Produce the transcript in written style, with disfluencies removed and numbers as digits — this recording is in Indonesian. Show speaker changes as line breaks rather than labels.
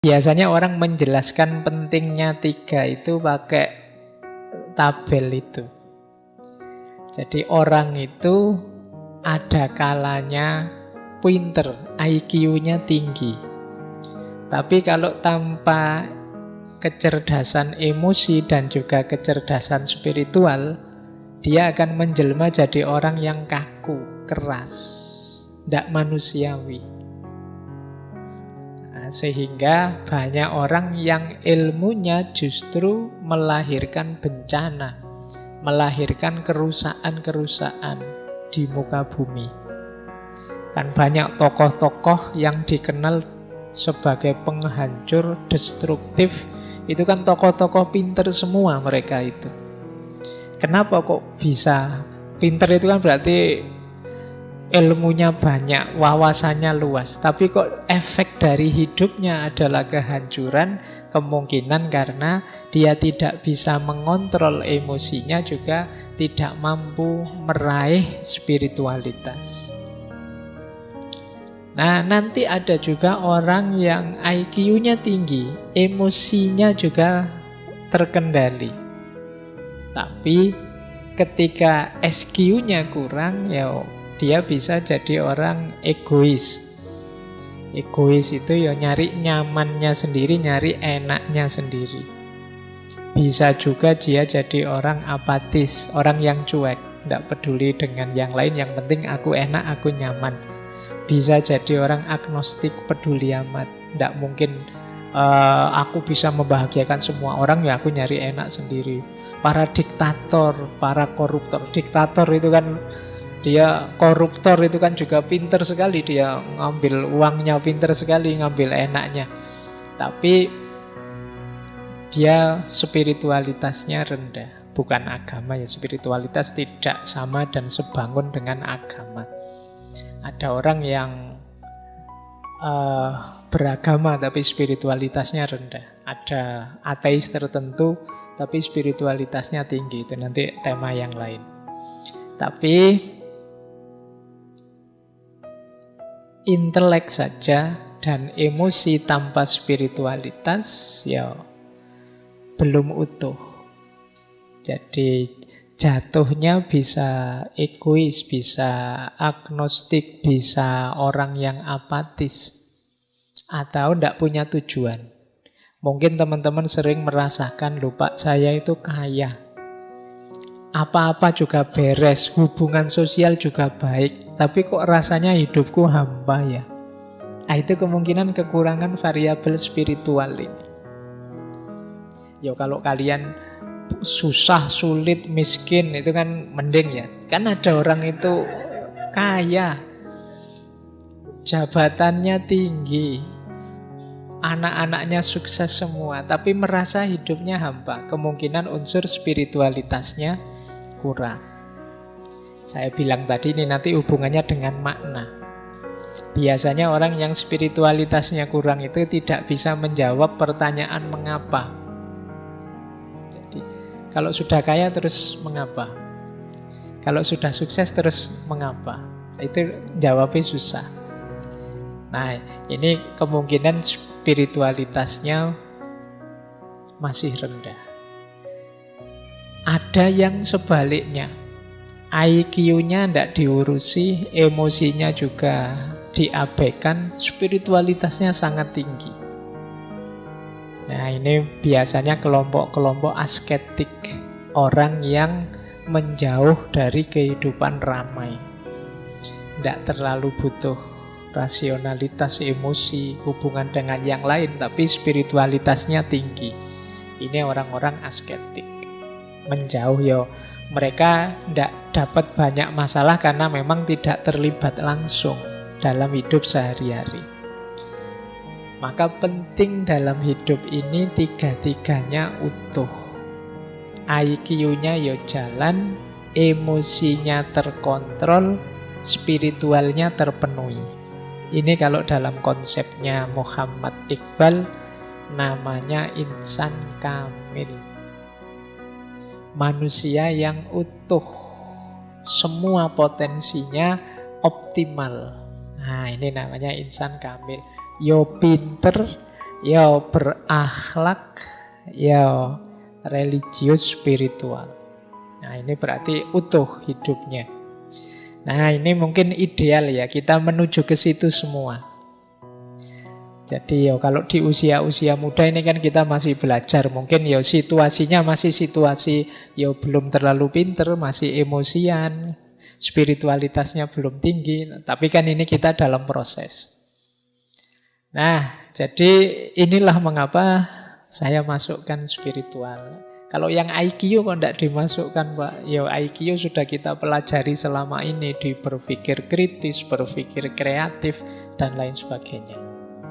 Biasanya orang menjelaskan pentingnya 3 itu pakai tabel itu. Jadi orang itu ada kalanya pinter, IQ-nya tinggi. Tapi kalau tanpa kecerdasan emosi dan juga kecerdasan spiritual, dia akan menjelma jadi orang yang kaku, keras, tidak manusiawi. Nah, sehingga banyak orang yang ilmunya justru melahirkan bencana, melahirkan kerusakan-kerusakan di muka bumi. Kan banyak tokoh-tokoh yang dikenal sebagai penghancur, destruktif. Itu kan tokoh-tokoh pinter semua mereka itu. Kenapa kok bisa? Pinter itu kan berarti ilmunya banyak, wawasannya luas. Tapi kok efek dari hidupnya adalah kehancuran? Kemungkinan karena dia tidak bisa mengontrol emosinya, juga tidak mampu meraih spiritualitas. Nah, nanti ada juga orang yang IQ-nya tinggi, emosinya juga terkendali. Tapi ketika SQ-nya kurang, ya dia bisa jadi orang egois. Egois itu ya nyari nyamannya sendiri, nyari enaknya sendiri. Bisa juga dia jadi orang apatis, orang yang cuek, tidak peduli dengan yang lain, yang penting aku enak, aku nyaman. Bisa jadi orang agnostik, peduli amat. Tidak mungkin aku bisa membahagiakan semua orang, ya aku nyari enak sendiri. Para diktator, para koruptor. Diktator itu kan, dia koruptor itu kan juga pinter sekali. Dia ngambil uangnya, pinter sekali ngambil enaknya. Tapi dia spiritualitasnya rendah. Bukan agama ya, spiritualitas tidak sama dan sebangun dengan agama. Ada orang yang beragama tapi spiritualitasnya rendah. Ada ateis tertentu tapi spiritualitasnya tinggi. Itu nanti tema yang lain. Tapi intelek saja dan emosi tanpa spiritualitas ya belum utuh. Jadi jatuhnya bisa egois, bisa agnostik, bisa orang yang apatis, atau tidak punya tujuan. Mungkin teman-teman sering merasakan, loh Pak, saya itu kaya, apa-apa juga beres, hubungan sosial juga baik, tapi kok rasanya hidupku hampa ya. Nah, itu kemungkinan kekurangan variabel spiritual ini. Ya kalau kalian susah, sulit, miskin, itu kan mending ya. Kan ada orang itu kaya, jabatannya tinggi, anak-anaknya sukses semua, tapi merasa hidupnya hampa. Kemungkinan unsur spiritualitasnya kurang. Saya bilang tadi ini nanti hubungannya dengan makna. Biasanya orang yang spiritualitasnya kurang itu tidak bisa menjawab pertanyaan mengapa. Kalau sudah kaya terus mengapa? Kalau sudah sukses terus mengapa? Itu jawabnya susah. Nah, ini kemungkinan spiritualitasnya masih rendah. Ada yang sebaliknya. IQ-nya tidak diurusi, emosinya juga diabaikan, spiritualitasnya sangat tinggi. Nah, ini biasanya kelompok-kelompok asketik, orang yang menjauh dari kehidupan ramai. Tidak terlalu butuh rasionalitas, emosi, hubungan dengan yang lain, tapi spiritualitasnya tinggi. Ini orang-orang asketik. Menjauh ya, mereka tidak dapat banyak masalah karena memang tidak terlibat langsung dalam hidup sehari-hari. Maka penting dalam hidup ini tiga-tiganya utuh. IQ-nya ya jalan, emosinya terkontrol, spiritualnya terpenuhi. Ini kalau dalam konsepnya Muhammad Iqbal namanya insan kamil. Manusia yang utuh, semua potensinya optimal. Nah, ini namanya insan kamil. Yo pinter, ya berakhlak, ya religius spiritual. Nah, ini berarti utuh hidupnya. Nah, ini mungkin ideal ya, kita menuju ke situ semua. Jadi ya kalau di usia-usia muda ini kan kita masih belajar. Mungkin ya situasinya masih situasi ya belum terlalu pinter, masih emosian, spiritualitasnya belum tinggi. Tapi kan ini kita dalam proses. Nah, jadi inilah mengapa saya masukkan spiritual. Kalau yang IQ kok tidak dimasukkan, Pak? Ya IQ sudah kita pelajari selama ini di berpikir kritis, berpikir kreatif, dan lain sebagainya.